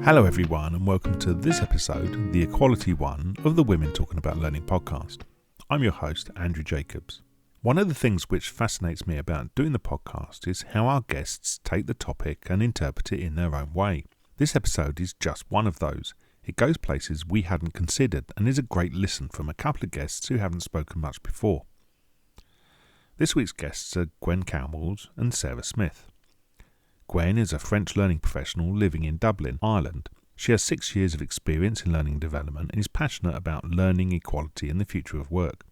Hello everyone and welcome to this episode, the Equality one of the Women Talking About Learning podcast. I'm your host, Andrew Jacobs. One of the things which fascinates me about doing the podcast is how our guests take the topic and interpret it in their own way. This episode is just one of those. It goes places we hadn't considered and is a great listen from a couple of guests who haven't spoken much before. This week's guests are Gwen Calmels and Sarah Smyth. Gwen is a French learning professional living in Dublin, Ireland. She has 6 years of experience in learning development and is passionate about learning, equality and the future of work.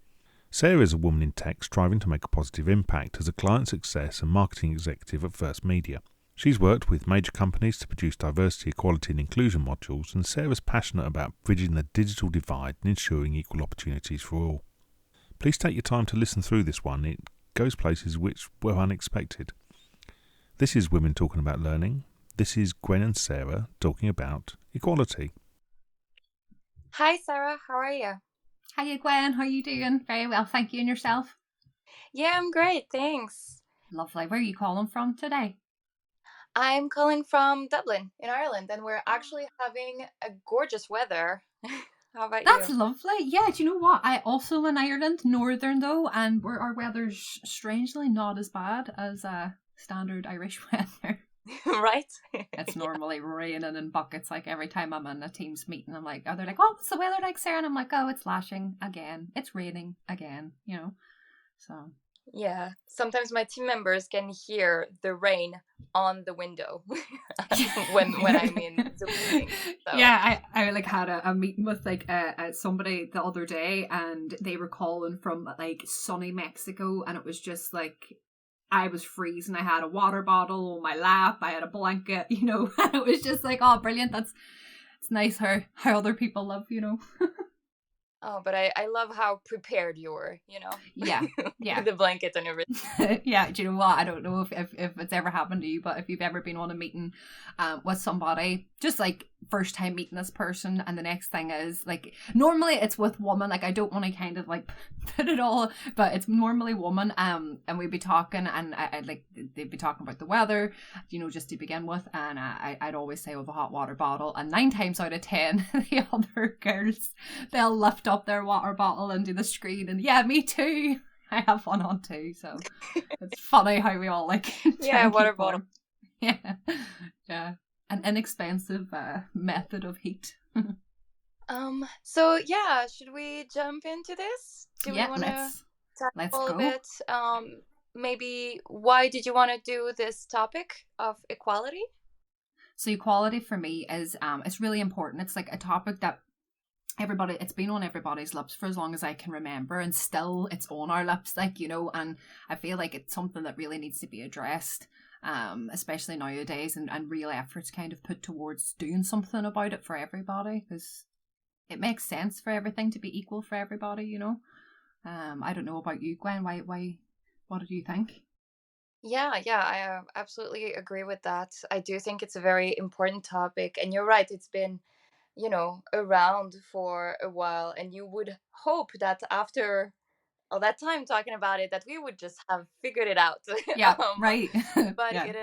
Sarah is a woman in tech striving to make a positive impact as a client success and marketing executive at First Media. She's worked with major companies to produce diversity, equality and inclusion modules, and Sarah's passionate about bridging the digital divide and ensuring equal opportunities for all. Please take your time to listen through this one. It goes places which were unexpected. This is Women Talking About Learning. This is Gwen and Sarah talking about equality. Hi Sarah, how are you? Hiya Gwen, how are you doing? Very well, thank you. And yourself? Yeah, I'm great, thanks. Lovely. Where are you calling from today? I'm calling from Dublin in Ireland and we're actually having a gorgeous weather. How about That's you? lovely. Yeah, do you know what? I also in Ireland, northern though, and our weather's strangely not as bad as standard Irish weather. Right? It's normally raining in buckets. Like every time I'm in a team's meeting, I'm like, they're like, oh, what's the weather like, Sarah? And I'm like, oh, it's lashing again. It's raining again, you know. So Yeah, sometimes my team members can hear the rain on the window when I'm in Zoom meetings. So. Yeah, I like had a meeting with like somebody the other day, and they were calling from like sunny Mexico, and it was just like I was freezing. I had a water bottle on my lap, I had a blanket, you know, and it was just like, oh, brilliant. It's nice how other people live, you know. Oh, but I love how prepared you were, you know? Yeah. With the blanket and everything. Yeah, do you know what? I don't know if it's ever happened to you, but if you've ever been on a meeting with somebody, just like first time meeting this person, and the next thing is like, normally it's with woman, like I don't want to kind of like put it all, but it's normally woman, and we'd be talking, and I'd like, they'd be talking about the weather, you know, just to begin with, and I'd always say, oh, the hot water bottle, and 9 times out of 10, the other girls, they'll lift up their water bottle and do the screen, and yeah, me too. I have one on too, so it's funny how we all like yeah, water bottle. Yeah, an inexpensive method of heat. So yeah, should we jump into this? Do we want to let's talk a go. bit? Maybe why did you want to do this topic of equality? So equality for me is it's really important. It's like a topic that it's been on everybody's lips for as long as I can remember, and still it's on our lips, like, you know, and I feel like it's something that really needs to be addressed, especially nowadays, and real efforts kind of put towards doing something about it for everybody, because it makes sense for everything to be equal for everybody, you know. I don't know about you, Gwen. Why what do you think? Yeah, I absolutely agree with that. I do think it's a very important topic, and you're right, it's been, you know, around for a while, and you would hope that after all that time talking about it that we would just have figured it out. Yeah, right. But yeah. it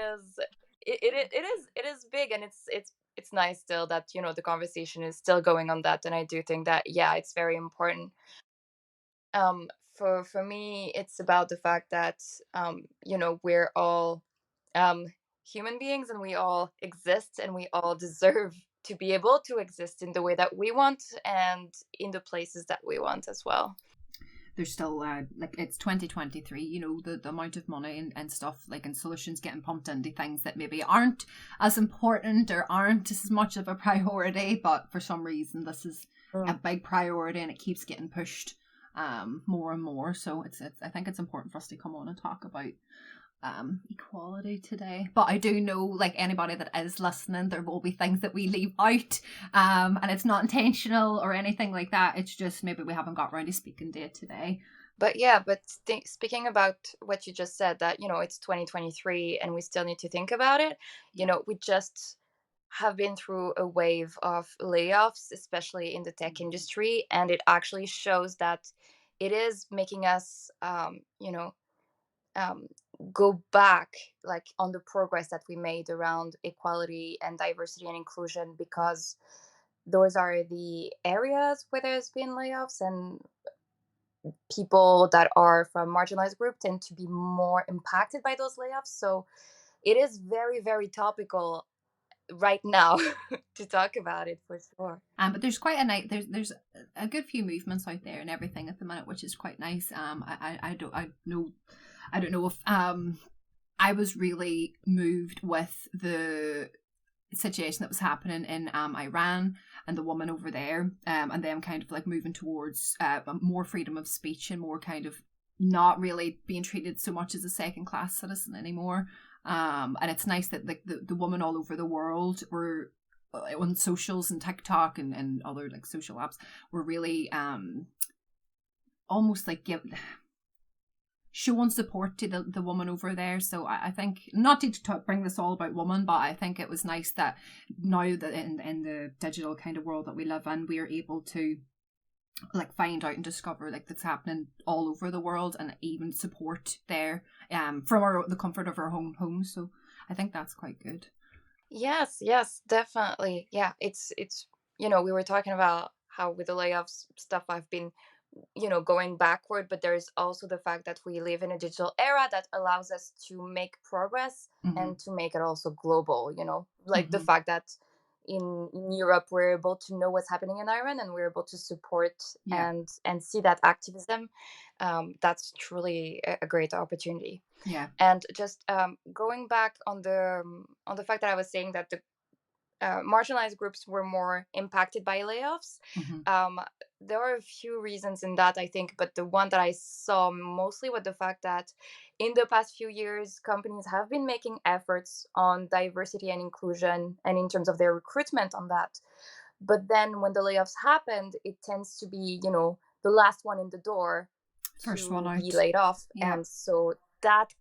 is big, and it's nice still that, you know, the conversation is still going on that, and I do think that, yeah, it's very important. For me, it's about the fact that you know, we're all human beings, and we all exist, and we all deserve to be able to exist in the way that we want and in the places that we want as well. There's still like, it's 2023, you know, the amount of money and stuff, like, and solutions getting pumped into things that maybe aren't as important or aren't as much of a priority, but for some reason this is a big priority, and it keeps getting pushed more and more. So it's I think it's important for us to come on and talk about equality today. But I do know, like, anybody that is listening, there will be things that we leave out, and it's not intentional or anything like that. It's just maybe we haven't got around to speaking to it today. But yeah, speaking about what you just said, that, you know, it's 2023 and we still need to think about it. You know, we just have been through a wave of layoffs, especially in the tech industry, and it actually shows that it is making us, you know, go back like on the progress that we made around equality and diversity and inclusion, because those are the areas where there's been layoffs, and people that are from marginalized group tend to be more impacted by those layoffs. So it is very, very topical right now to talk about it for sure. But there's quite a nice there's a good few movements out there and everything at the minute, which is quite nice. I don't know if I was really moved with the situation that was happening in Iran and the woman over there, and them kind of like moving towards more freedom of speech and more kind of not really being treated so much as a second class citizen anymore. And it's nice that like the women all over the world were on socials and TikTok and other like social apps were really almost like showing support to the woman over there. So I think, not to bring this all about women, but I think it was nice that now that in the digital kind of world that we live in, we are able to like find out and discover like that's happening all over the world, and even support there from the comfort of our own homes. So I think that's quite good. Yes, definitely. Yeah, it's we were talking about how with the layoffs stuff I've been going backward, but there's also the fact that we live in a digital era that allows us to make progress and to make it also global, like the fact that in Europe we're able to know what's happening in Iran, and we're able to support and see that activism. That's truly a great opportunity. Yeah. And just going back on the fact that I was saying that the marginalized groups were more impacted by layoffs. There are a few reasons in that, I think, but the one that I saw mostly was the fact that in the past few years, companies have been making efforts on diversity and inclusion and in terms of their recruitment on that. But then when the layoffs happened, it tends to be, the last one in the door First to one out. be laid off. Yeah. And so that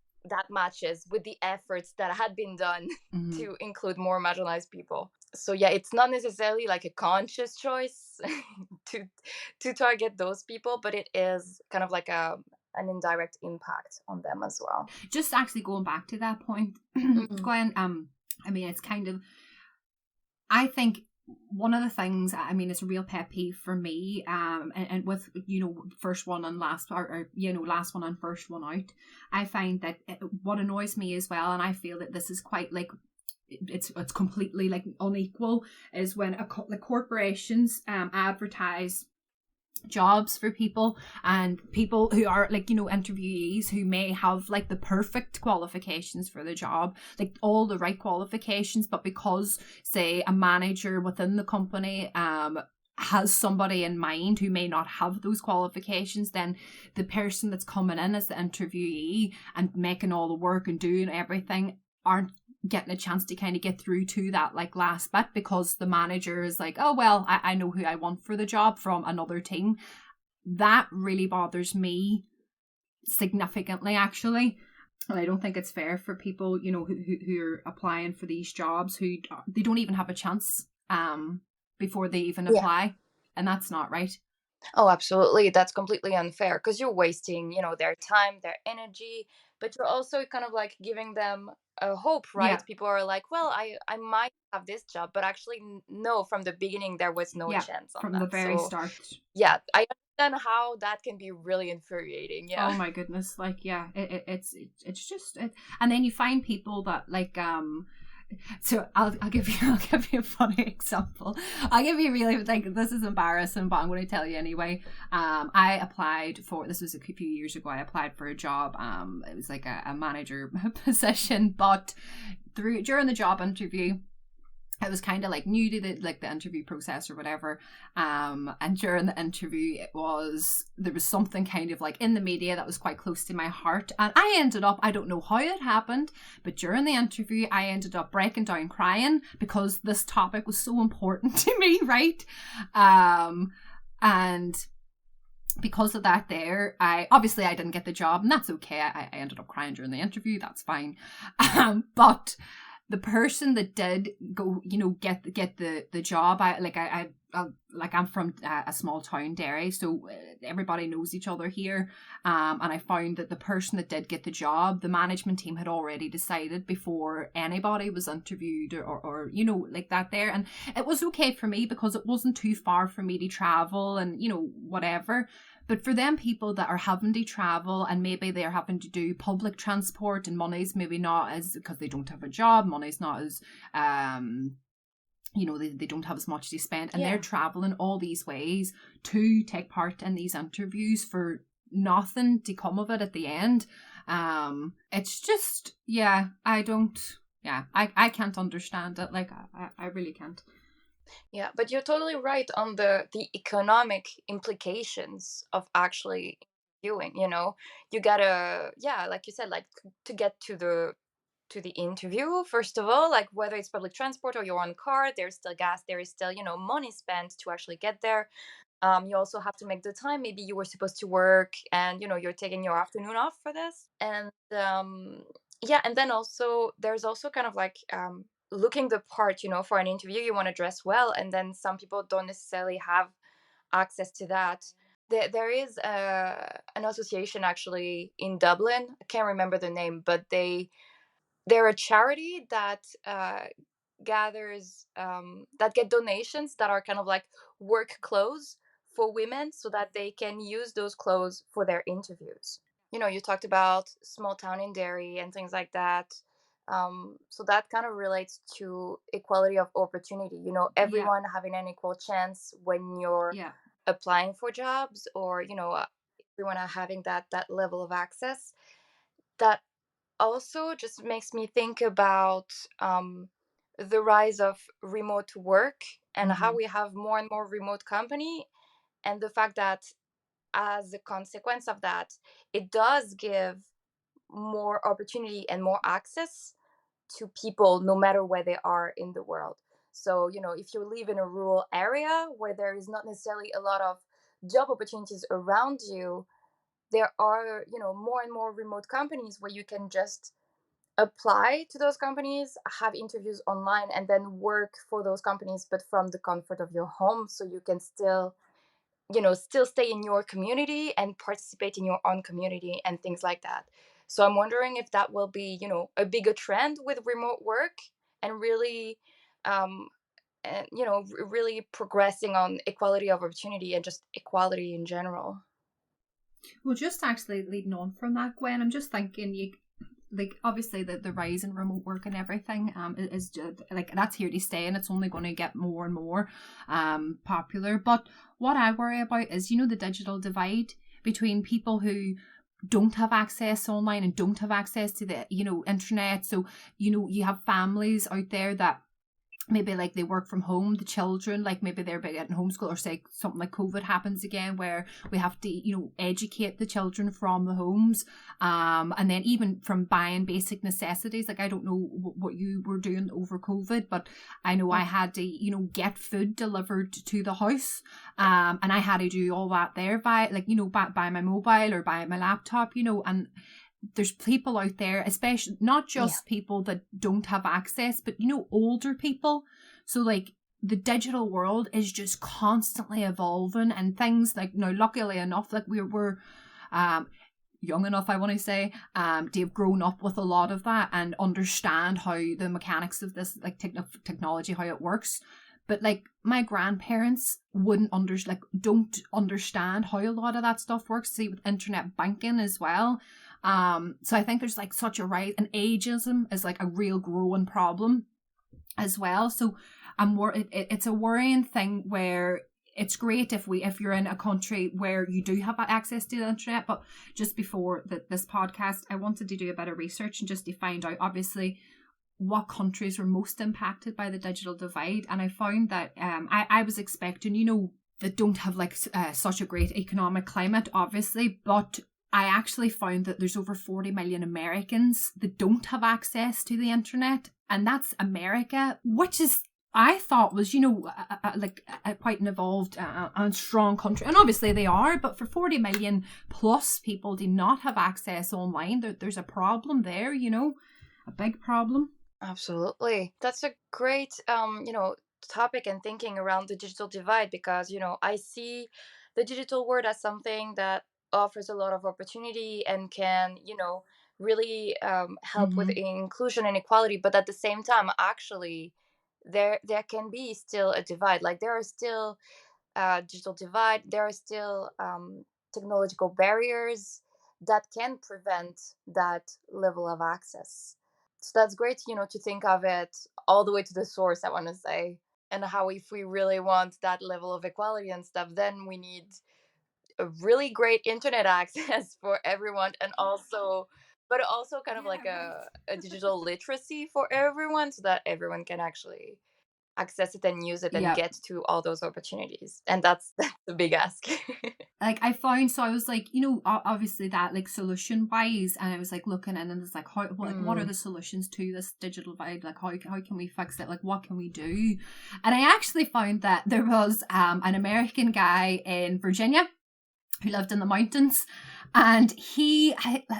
matches with the efforts that had been done to include more marginalized people. So yeah, it's not necessarily like a conscious choice to target those people, but it is kind of like an indirect impact on them as well. Just actually going back to that point, Gwen, I mean, it's kind of, I think one of the things, I mean, it's a real pet peeve for me, and with, first one and last, or last one and first one out, I find that what annoys me as well, and I feel that this is quite like, it's completely like unequal, is when the corporations advertise jobs for people, and people who are like interviewees who may have like the perfect qualifications for the job, like all the right qualifications, but because say a manager within the company has somebody in mind who may not have those qualifications, then the person that's coming in as the interviewee and making all the work and doing everything aren't getting a chance to kind of get through to that like last bit, because the manager is like, oh well, I know who I want for the job from another team. That really bothers me significantly, actually. And I don't think it's fair for people, who are applying for these jobs who they don't even have a chance before they even apply, and that's not right. Oh, absolutely. That's completely unfair, because you're wasting, their time, their energy, but you're also kind of like giving them a hope, right? Yeah. People are like, well, I might have this job, but actually, no, from the beginning, there was no chance on from that. the very start. Yeah, I understand how that can be really infuriating. Yeah. Oh my goodness. Like, yeah, it's just, and then you find people that like, so I'll give you a funny example. I'll give you really, like, this is embarrassing, but I'm going to tell you anyway. I applied for, this was a few years ago, I applied for a job. It was like a manager position, but during the job interview, I was kind of like new to the interview process or whatever. And during the interview, there was something kind of like in the media that was quite close to my heart. And I ended up, I don't know how it happened, but during the interview, I ended up breaking down crying because this topic was so important to me, right? And because of that there, I didn't get the job, and that's okay. I ended up crying during the interview. That's fine. But the person that did go, get the job, I like I'm from a small town, Derry, so everybody knows each other here. And I found that the person that did get the job, the management team had already decided before anybody was interviewed or you know, like that there. And it was okay for me because it wasn't too far for me to travel and, you know, whatever. But for them people that are having to travel and maybe they're having to do public transport and money's maybe not as, because they don't have a job, money's not as, you know, they don't have as much to spend, and they're traveling all these ways to take part in these interviews for nothing to come of it at the end. It's just, I can't understand it. Like, I really can't. Yeah, but you're totally right on the economic implications of actually doing, you know. You gotta, like you said, like to get to the interview, first of all, like whether it's public transport or your own car, there's still gas, there is still, you know, money spent to actually get there. You also have to make the time. Maybe you were supposed to work and, you know, you're taking your afternoon off for this. And and then also there's also kind of like looking the part, you know. For an interview you want to dress well, and then some people don't necessarily have access to that. There is an association actually in Dublin, I can't remember the name, but they're a charity that gathers that get donations that are kind of like work clothes for women, so that they can use those clothes for their interviews. You know, you talked about small town in Derry and things like that. So that kind of relates to equality of opportunity. You know, everyone having an equal chance when you're applying for jobs, or, you know, everyone are having that level of access. That also just makes me think about the rise of remote work and how we have more and more remote company, and the fact that as a consequence of that, it does give more opportunity and more access to people no matter where they are in the world. So, you know, if you live in a rural area where there is not necessarily a lot of job opportunities around you, there are, you know, more and more remote companies where you can just apply to those companies, have interviews online, and then work for those companies, but from the comfort of your home. So you can still, you know, still stay in your community and participate in your own community and things like that. So I'm wondering if that will be, you know, a bigger trend with remote work, and really, you know, really progressing on equality of opportunity and just equality in general. Well, just actually leading on from that, Gwen, I'm just thinking, you like, obviously the rise in remote work and everything is just, like, that's here to stay, and it's only going to get more and more popular. But what I worry about is, you know, the digital divide between people who don't have access online and don't have access to the, you know, internet. So, you know, you have families out there that maybe like they work from home, the children, like maybe they're getting homeschool, or say something like COVID happens again where we have to, you know, educate the children from the homes, and then even from buying basic necessities. Like, I don't know what you were doing over COVID, but I know I had to, you know, get food delivered to the house, and I had to do all that there by, like, you know, by my mobile or by my laptop, you know. And there's people out there, especially not just people that don't have access, but, you know, older people. So like the digital world is just constantly evolving, and things like, now luckily enough, like we're young enough, I want to say, to have grown up with a lot of that and understand how the mechanics of this, like, technology, how it works. But like my grandparents don't understand how a lot of that stuff works. See, with internet banking as well. So I think there's like such a rise, and ageism is like a real growing problem as well. So it's a worrying thing where it's great if you're in a country where you do have access to the internet. But just before this podcast, I wanted to do a bit of research and just to find out, obviously, what countries were most impacted by the digital divide. And I found that I was expecting, you know, that don't have like such a great economic climate, obviously, but I actually found that there's over 40 million Americans that don't have access to the internet, and that's America, which is, I thought, was, you know, quite an evolved and strong country. And obviously they are, but for 40 million plus people do not have access online, there's a problem there, you know, a big problem. Absolutely. That's a great, you know, topic and thinking around the digital divide, because I see the digital world as something that offers a lot of opportunity and can really help with Mm-hmm. inclusion and equality, but at the same time, actually, there can be still a divide. Like, there are still digital divide. There are still technological barriers that can prevent that level of access. So that's great, to think of it all the way to the source, I want to say. And how, if we really want that level of equality and stuff, then we need a really great internet access for everyone, and also, but also kind of Yeah, like right. a digital literacy for everyone, so that everyone can actually access it and use it and Yeah. get to all those opportunities. And that's that's the big ask. Like I found, so I was like, you know, obviously that like solution wise, and I was like looking in and it's like, how, like, what are Mm. the solutions to this digital divide? Like, how can we fix it? Like, what can we do? And I actually found that there was an American guy in Virginia who lived in the mountains, and he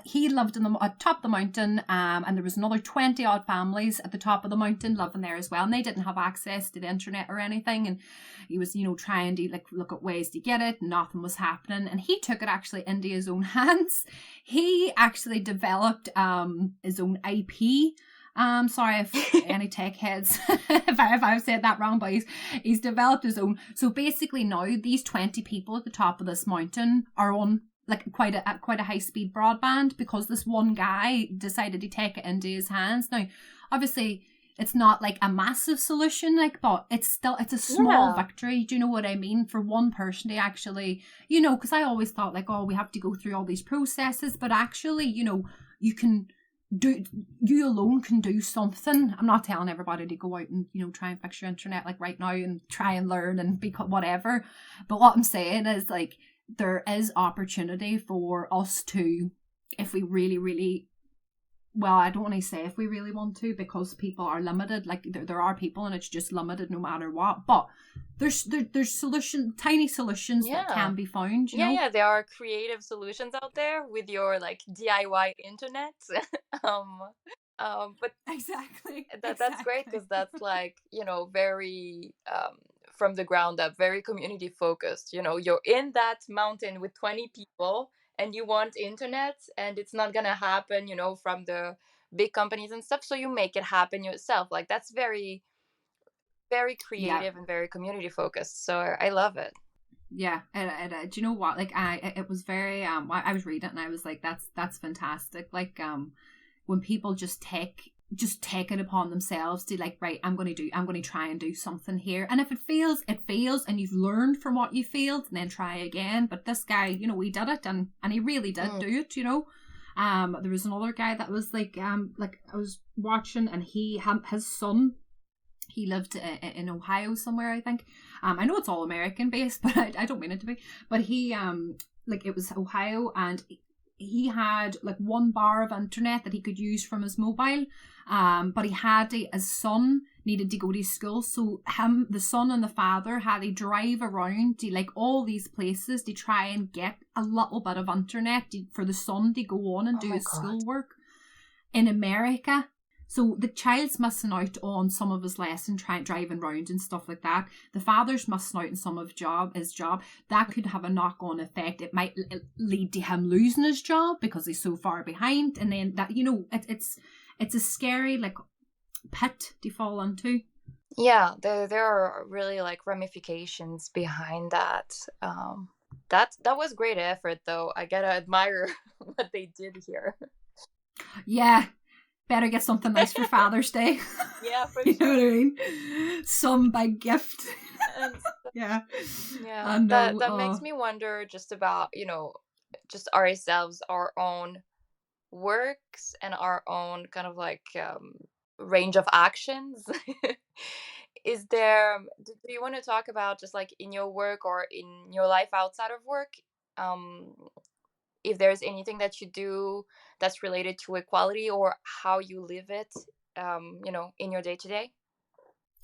lived in the at top of the mountain, and there was another 20 odd families at the top of the mountain living there as well, and they didn't have access to the internet or anything, and he was, you know, trying to like look at ways to get it. Nothing was happening, and he took it actually into his own hands. He actually developed his own IP. Sorry if any tech heads, if I've said that wrong, but he's developed his own. So basically now these 20 people at the top of this mountain are on like quite a high speed broadband, because this one guy decided to take it into his hands. Now, obviously, it's not like a massive solution, like, but it's a small Yeah. victory. Do you know what I mean? For one person to actually, you know, because I always thought like, oh, we have to go through all these processes, but actually, you know, you can you alone can do something. I'm not telling everybody to go out and, you know, try and fix your internet like right now and try and learn and be whatever, but what I'm saying is like there is opportunity for us to, if we really, well, I don't want to say if we really want to, because people are limited. Like there are people, and it's just limited no matter what. But there's tiny solutions that Yeah. can be found. You Yeah, know. yeah, there are creative solutions out there with your like DIY internet. um but Exactly. that's great, Exactly. because that's like, very from the ground up, very community focused. You're in that mountain with 20 people, and you want internet, and it's not gonna happen, from the big companies and stuff, so you make it happen yourself. Like, that's very, very Yeah. creative and very community focused, so I love it. Yeah, and do you know what? Like, it was very I was reading it and I was like, that's fantastic. Like, when people just take it upon themselves to like, right, I'm going to try and do something here, and if it fails, it fails, and you've learned from what you failed, and then try again. But this guy, you know, he did it, and he really did Mm. do it. You know, there was another guy that was like I was watching, and his son. He lived in Ohio somewhere, I think. I know it's all American based, but I don't mean it to be. But he, like, it was Ohio, and he had like 1 bar of internet that he could use from his mobile. But his son needed to go to school, so the son and the father had to drive around to like all these places to try and get a little bit of internet for the son to go on and Oh do my his god. schoolwork in America. So the child's missing out on some of his lesson, driving around and stuff like that. The father's missing out on some of his job. That could have a knock-on effect. It might lead to him losing his job because he's so far behind. And then that, you know, it's a scary like pit to fall into. Yeah, there are really like ramifications behind that. That was great effort, though. I gotta admire what they did here. Yeah, better get something nice for Father's Day. Yeah, for You know what sure. I mean? Some big gift. And Yeah. yeah, I that know. that makes me wonder just about, just ourselves, our own works, and our own kind of like range of actions. Is there, do you want to talk about just like in your work or in your life outside of work, um if there's anything that you do that's related to equality, or how you live it, in your day to day?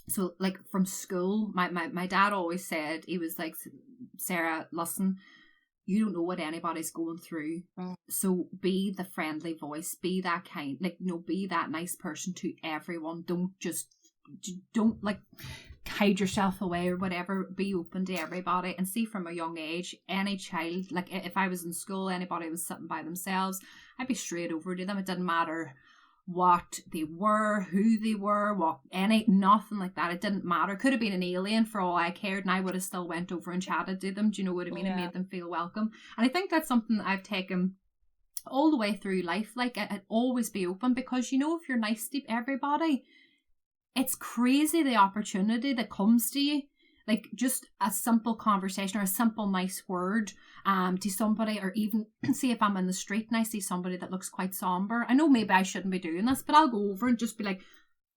So like from school, my dad always said, he was like, Sarah, listen, you don't know what anybody's going through, Mm. so be the friendly voice, be that kind, like, you know, be that nice person to everyone. Don't like, hide yourself away or whatever. Be open to everybody, and see from a young age, any child, like if I was in school, anybody was sitting by themselves, I'd be straight over to them. It didn't matter what they were, who they were, nothing like that. It didn't matter. Could have been an alien for all I cared, and I would have still went over and chatted to them. Do you know what I mean? And made them feel welcome. And I think that's something that I've taken all the way through life. Like, I'd always be open, because if you're nice to everybody, it's crazy the opportunity that comes to you. Like, just a simple conversation or a simple nice word to somebody, or even see if I'm in the street and I see somebody that looks quite somber. I know maybe I shouldn't be doing this, but I'll go over and just be like,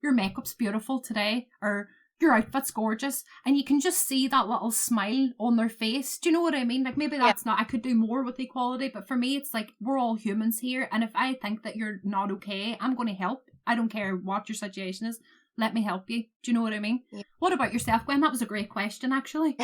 your makeup's beautiful today, or your outfit's gorgeous. And you can just see that little smile on their face. Do you know what I mean? Like, maybe that's not, I could do more with equality, but for me, it's like, we're all humans here. And if I think that you're not okay, I'm going to help. I don't care what your situation is. Let me help you. Do you know what I mean? Yeah. What about yourself, Gwen? That was a great question, actually.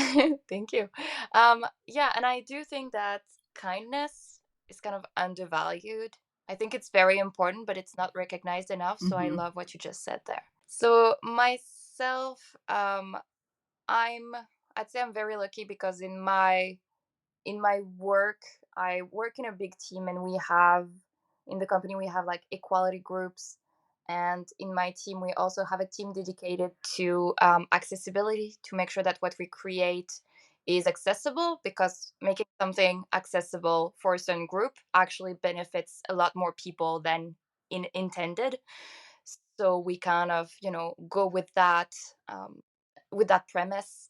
Thank you. Yeah, and I do think that kindness is kind of undervalued. I think it's very important, but it's not recognized enough. So I love what you just said there. So myself, I'd say I'm very lucky, because in my work, I work in a big team, and in the company we have like equality groups. And in my team, we also have a team dedicated to accessibility, to make sure that what we create is accessible, because making something accessible for a certain group actually benefits a lot more people than intended. So we kind of, go with that premise.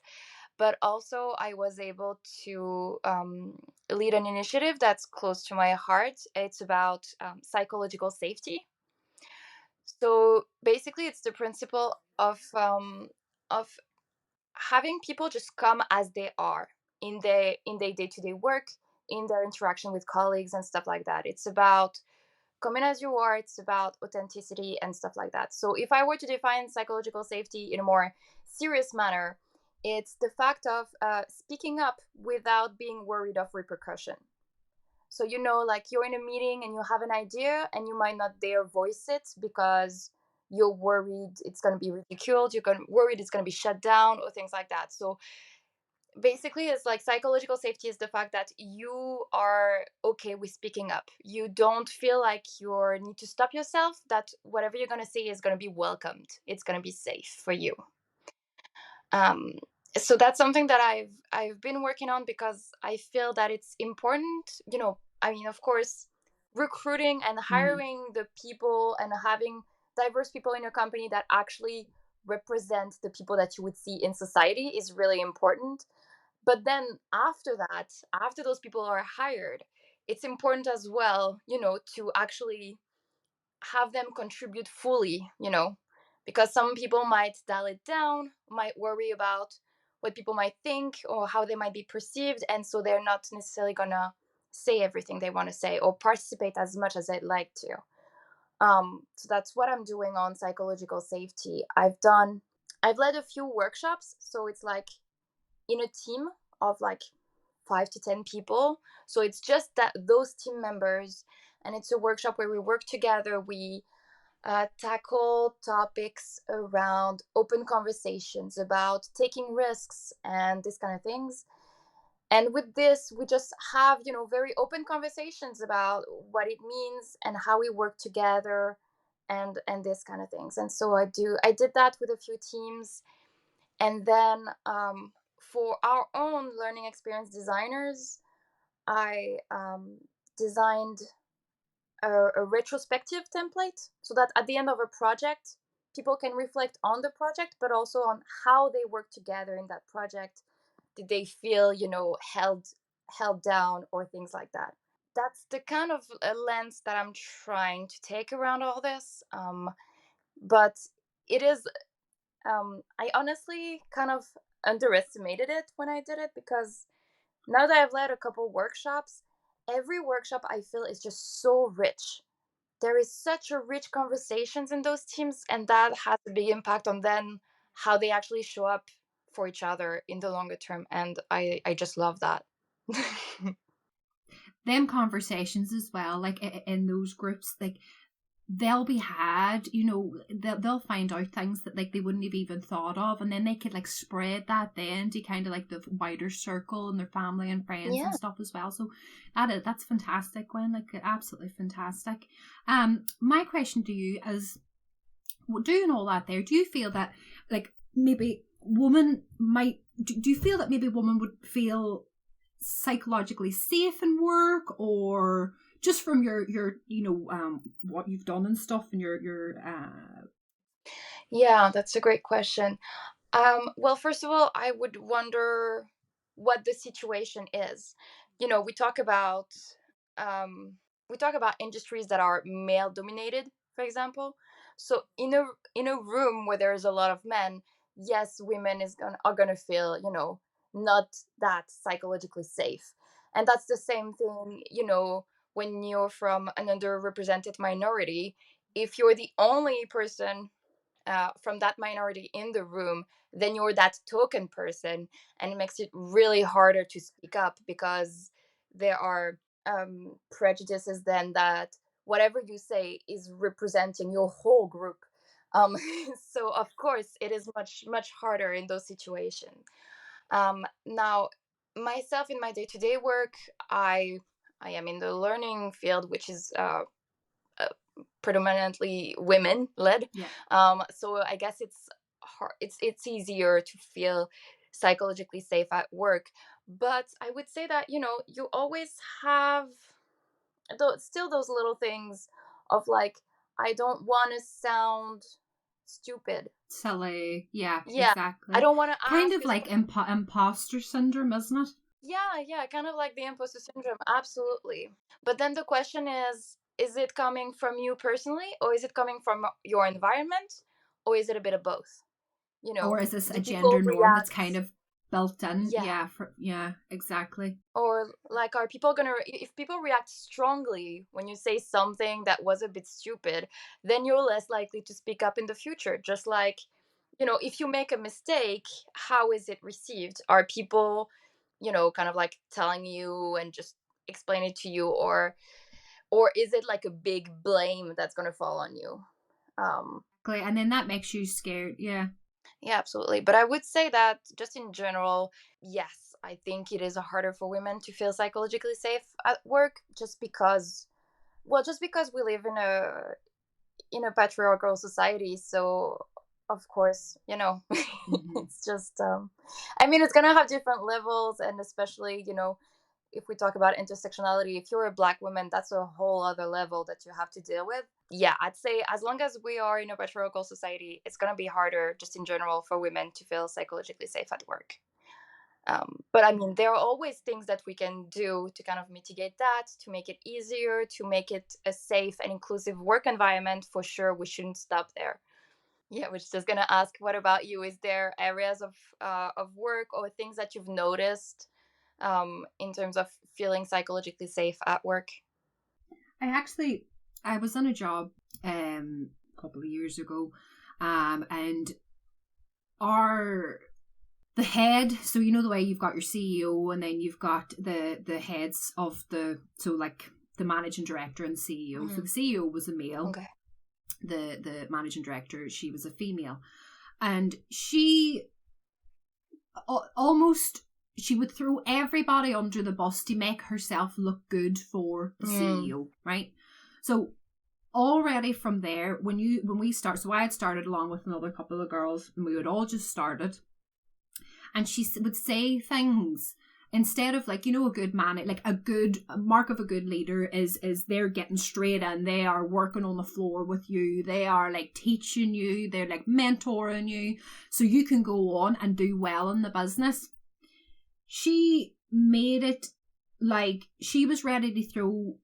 But also, I was able to lead an initiative that's close to my heart. It's about psychological safety. So basically, it's the principle of having people just come as they are in their day-to-day work, in their interaction with colleagues and stuff like that. It's about coming as you are. It's about authenticity and stuff like that. So if I were to define psychological safety in a more serious manner, it's the fact of speaking up without being worried of repercussion. So, like, you're in a meeting and you have an idea, and you might not dare voice it because you're worried it's going to be ridiculed, worried it's going to be shut down, or things like that. So basically, it's like psychological safety is the fact that you are okay with speaking up. You don't feel like you need to stop yourself, that whatever you're going to say is going to be welcomed. It's going to be safe for you. So that's something that I've been working on, because I feel that it's important. Of course, recruiting and hiring the people and having diverse people in your company that actually represent the people that you would see in society is really important. But then after that, after those people are hired, it's important as well, to actually have them contribute fully, because some people might dial it down, might worry about what people might think or how they might be perceived. And so they're not necessarily going to say everything they want to say or participate as much as they'd like to. So that's what I'm doing on psychological safety. I've led a few workshops. So it's like in a team of like 5 to 10 people. So it's just that those team members, and it's a workshop where we work together. We tackle topics around open conversations about taking risks and this kind of things. And with this, we just have, very open conversations about what it means and how we work together and this kind of things. And so I did that with a few teams. And then for our own learning experience designers, I designed a retrospective template, so that at the end of a project, people can reflect on the project, but also on how they work together in that project. Did they feel, held down, or things like that? That's the kind of lens that I'm trying to take around all this. But it is, I honestly kind of underestimated it when I did it, because now that I've led a couple workshops, every workshop I feel is just so rich. There is such a rich conversations in those teams, and that has a big impact on then how they actually show up for each other in the longer term. And I just love that. Them conversations as well, like in those groups, like they'll be had, you know, they'll find out things that like they wouldn't have even thought of, and then they could like spread that then to kind of like the wider circle and their family and friends Yeah. and stuff as well. So that's fantastic, Gwen, like absolutely fantastic. My question to you is, doing all that there, do you feel that like maybe women might, do you feel that maybe women would feel psychologically safe in work, or just from your you know what you've done and stuff and your Yeah, that's a great question. Well, first of all, I would wonder what the situation is. You know, um, we talk about industries that are male dominated, for example. So in a room where there is a lot of men, yes, women are gonna feel, you know, not that psychologically safe, and that's the same thing. You know, when you're from an underrepresented minority, if you're the only person from that minority in the room, then you're that token person, and it makes it really harder to speak up because there are prejudices then that whatever you say is representing your whole group. Um, so of course it is much harder in those situations. Now, myself in my day-to-day work, I am in the learning field, which is uh, predominantly women led. yeah. So I guess it's hard, it's easier to feel psychologically safe at work, but I would say that, you know, you always have still those little things of like, I don't want to sound stupid. Silly, yeah, Yeah, I exactly. don't want to Kind ask of like imposter syndrome, isn't it? yeah, kind of like the imposter syndrome, absolutely. But then the question is it coming from you personally, or is it coming from your environment, or is it a bit of both? You Or know, is this a do people gender norm that's react? kind of built in? Yeah. Yeah, yeah, exactly. Or like, are people gonna, if people react strongly when you say something that was a bit stupid, then you're less likely to speak up in the future. Just like, you know, if you make a mistake, how is it received? Are people, you know, kind of like telling you and just explain it to you, or is it like a big blame that's gonna fall on you? um And then that makes you scared. Yeah. yeah, absolutely. But I would say that just in general, yes, I think it is harder for women to feel psychologically safe at work, just because, well, just because we live in a patriarchal society. So of course, you know, Mm-hmm. it's just I mean, it's gonna have different levels, and especially, you know, if we talk about intersectionality, if you're a black woman, that's a whole other level that you have to deal with. Yeah, I'd say as long as we are in a patriarchal society, it's going to be harder just in general for women to feel psychologically safe at work. But I mean, there are always things that we can do to kind of mitigate that, to make it easier, to make it a safe and inclusive work environment. For sure, we shouldn't stop there. Yeah, we're just gonna ask, what about you? Is there areas of work or things that you've noticed in terms of feeling psychologically safe at work? I was on a job a couple of years ago, and our the head, so you know the way you've got your CEO and then you've got the heads of so like the managing director and CEO. So the CEO was a male. Okay. The managing director, she was a female, and she almost, she would throw everybody under the bus to make herself look good for the CEO, right? So already from there, when we start, so I had started along with another couple of girls, and we had all just started, and she would say things instead of like, you know, a good man, like a good mark of a good leader is they're getting straight in, they are working on the floor with you, they are like teaching you, they're like mentoring you so you can go on and do well in the business. She made it like she was ready to throw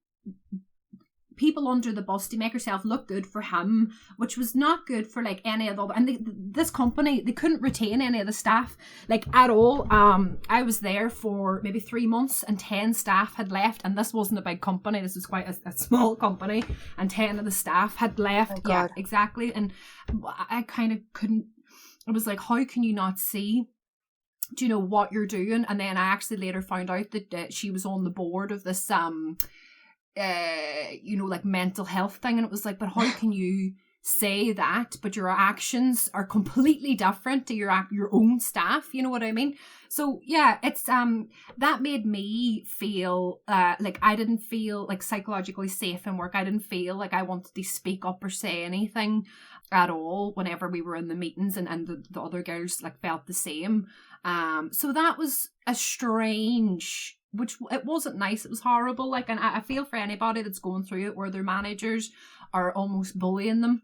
people under the bus to make herself look good for him, which was not good for like any of the other. And this company, they couldn't retain any of the staff like at all. I was there for maybe 3 months and 10 staff had left, and this wasn't a big company, this was quite a small company, and 10 of the staff had left. Oh, yeah, God. exactly. And I kind of couldn't, I was like, how can you not see, do you know what you're doing? And then I actually later found out that she was on the board of this like mental health thing, and it was like, but how can you say that, but your actions are completely different to your own staff? You know what I mean? So yeah, it's that made me feel like I didn't feel like psychologically safe in work. I didn't feel like I wanted to speak up or say anything at all whenever we were in the meetings, and the other girls like felt the same. So that was a strange, which it wasn't nice, it was horrible. Like, and I feel for anybody that's going through it where their managers are almost bullying them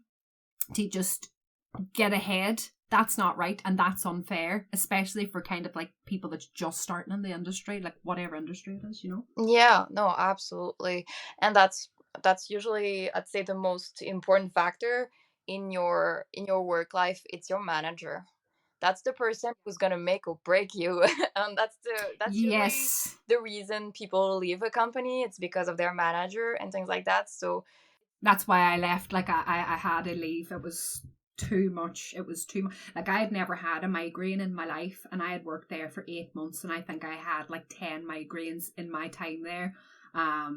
to just get ahead. That's not right, and that's unfair, especially for kind of like people that's just starting in the industry, like whatever industry it is, Yeah, no, absolutely. And that's usually, I'd say, the most important factor in your work life. It's your manager. That's the person who's gonna make or break you. And that's usually Yes. the reason people leave a company. It's because of their manager and things like that. So That's why I left. Like I had to leave. It was too much. It was too much. Like I had never had a migraine in my life, and I had worked there for 8 months, and I think I had like 10 migraines in my time there.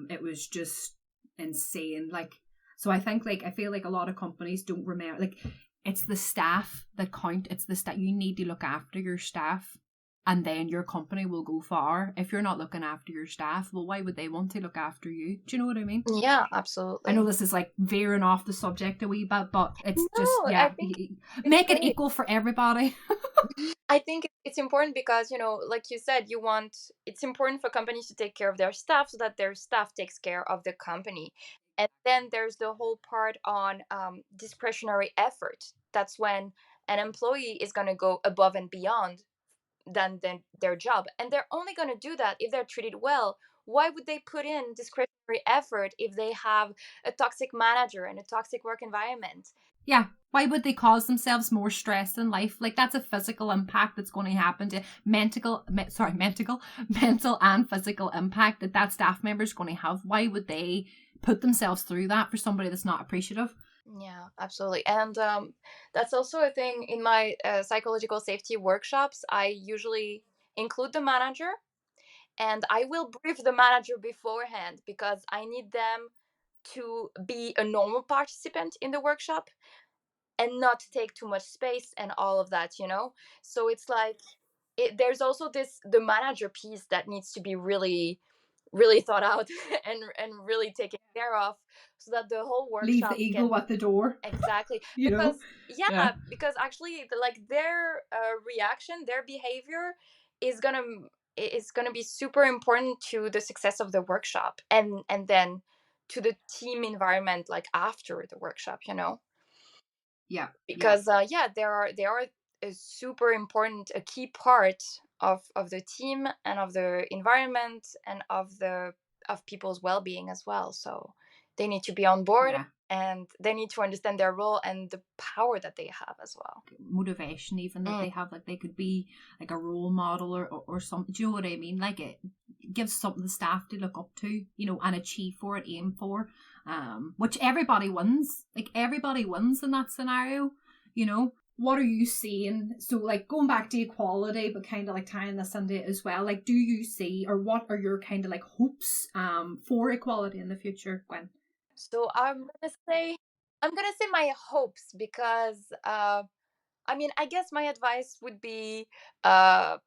It was just insane. Like, so I think, like, I feel like a lot of companies don't remember, like, it's the staff that count. It's the staff. You need to look after your staff, and then your company will go far. If you're not looking after your staff, well, why would they want to look after you? Do you know what I mean? yeah, I know absolutely. this is like veering off the subject a wee bit, but it's just, No, I yeah, think it's make it great. equal for everybody. I think it's important because, like you said, it's important for companies to take care of their staff so that their staff takes care of the company. And then there's the whole part on discretionary effort. That's when an employee is going to go above and beyond than their job. And they're only going to do that if they're treated well. Why would they put in discretionary effort if they have a toxic manager and a toxic work environment? Yeah. Why would they cause themselves more stress in life? Like, that's a physical impact that's going to happen to mental and physical impact that staff member is going to have. Why would they put themselves through that for somebody that's not appreciative? Yeah, absolutely. And that's also a thing in my psychological safety workshops. I usually include the manager, and I will brief the manager beforehand because I need them to be a normal participant in the workshop and not take too much space and all of that. So it's like there's also the manager piece that needs to be really really thought out and really taken care of so that the whole Leave the workshop ego can. at the door, Exactly. you know? Because yeah, Yeah. because actually like their reaction, their behavior is gonna is gonna be super important to the success of the workshop and then to the team environment like after the workshop. Yeah. Yeah. Because yeah, they are a super important, a key part of the team and of the environment and of people's well-being as well. So they need to be on board Yeah. and they need to understand their role and the power that they have as well. Motivation even that Mm. they have, like they could be like a role model or something. Do you know what I mean? Like, it gives something the staff to look up to, and achieve for it, aim for, which everybody wins. Like, everybody wins in that scenario. What are you seeing? So, like, going back to equality, but kind of like tying this into it as well, like, do you see, or what are your kind of like hopes for equality in the future, Gwen? So I'm gonna say my hopes because I mean, I guess my advice would be uh,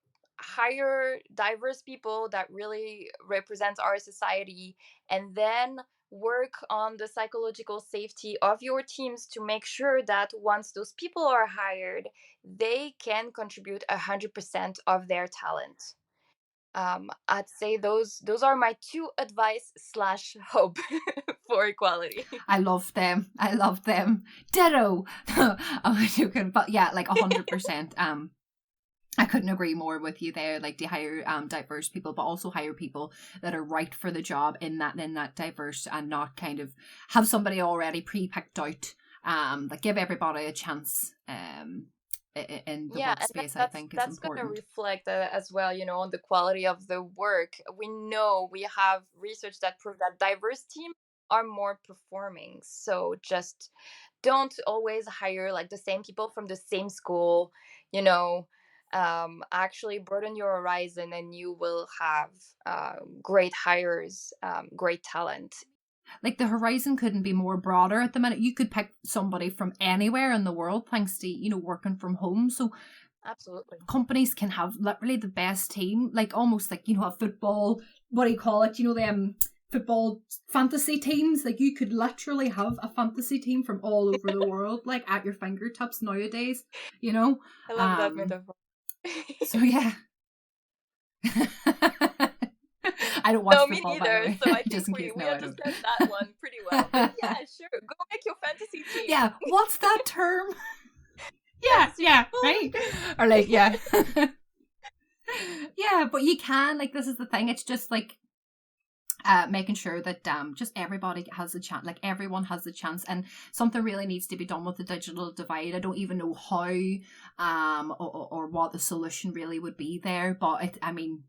hire diverse people that really represent our society, and then work on the psychological safety of your teams to make sure that once those people are hired, they can contribute 100% of their talent. I'd say those are my two advice slash hope for equality. I love them. I love them. Ditto. I'm joking, but yeah, like 100%. I couldn't agree more with you there. Like, to hire diverse people, but also hire people that are right for the job in that diverse, and not kind of have somebody already pre-picked out. Like, give everybody a chance. In the Yeah, and workspace, I that's think is that's going to important. reflect as well, on the quality of the work. We know we have research that prove that diverse teams are more performing. So just don't always hire like the same people from the same school. You know, actually broaden your horizon, and you will have great hires, great talent. Like, the horizon couldn't be more broader at the minute. You could pick somebody from anywhere in the world thanks to, you know, working from home. So Absolutely. companies can have literally the best team, like almost like, you know, a football, what do you call it? You know, them football fantasy teams. Like, you could literally have a fantasy team from all over the world, like at your fingertips nowadays, you know? I love that metaphor. So yeah. I don't watch No, me football, by neither. the way. So I Just think in case we now I don't. understand that one pretty well. But yeah, sure. Go make your fantasy team. Yeah, what's that term? Yeah, Fantasy yeah, football? right? Or like, yeah. Yeah, but you can, like, this is the thing. It's just like making sure that just everybody has a chance, like everyone has a chance, and something really needs to be done with the digital divide. I don't even know how or what the solution really would be there, but I mean,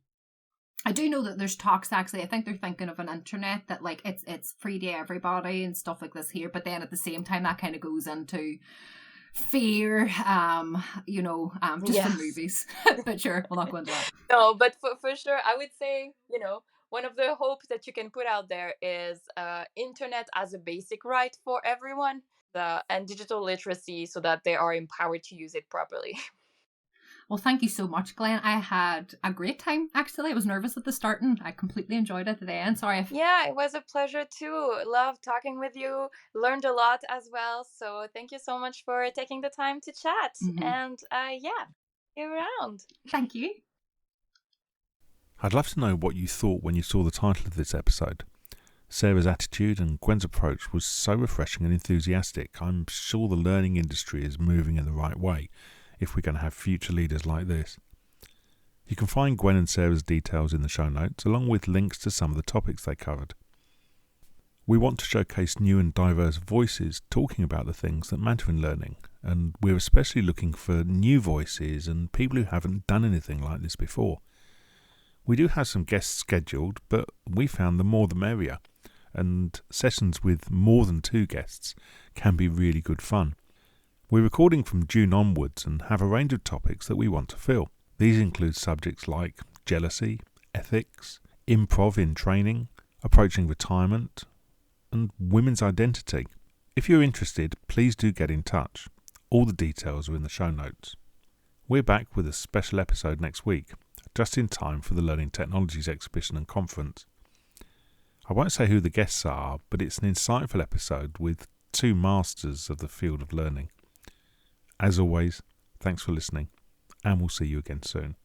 I do know that there's talks, actually. I think they're thinking of an internet that, like, it's free to everybody and stuff like this here, but then at the same time that kind of goes into fear, you know, just Yes. from movies. But sure, we'll not go into that. No, but for sure, I would say, you know, one of the hopes that you can put out there is internet as a basic right for everyone, and digital literacy so that they are empowered to use it properly. Well, thank you so much, Glenn. I had a great time, actually. I was nervous at the start and I completely enjoyed it at the end. Sorry if... Yeah, it was a pleasure too. Love talking with you. Learned a lot as well. So thank you so much for taking the time to chat. And yeah, see you around. Thank you. I'd love to know what you thought when you saw the title of this episode. Sarah's attitude and Gwen's approach was so refreshing and enthusiastic. I'm sure the learning industry is moving in the right way if we're going to have future leaders like this. You can find Gwen and Sarah's details in the show notes, along with links to some of the topics they covered. We want to showcase new and diverse voices talking about the things that matter in learning, and we're especially looking for new voices and people who haven't done anything like this before. We do have some guests scheduled, but we found the more the merrier, and sessions with more than 2 guests can be really good fun. We're recording from June onwards and have a range of topics that we want to fill. These include subjects like jealousy, ethics, improv in training, approaching retirement, and women's identity. If you're interested, please do get in touch. All the details are in the show notes. We're back with a special episode next week, just in time for the Learning Technologies exhibition and conference. I won't say who the guests are, but it's an insightful episode with 2 masters of the field of learning. As always, thanks for listening, and we'll see you again soon.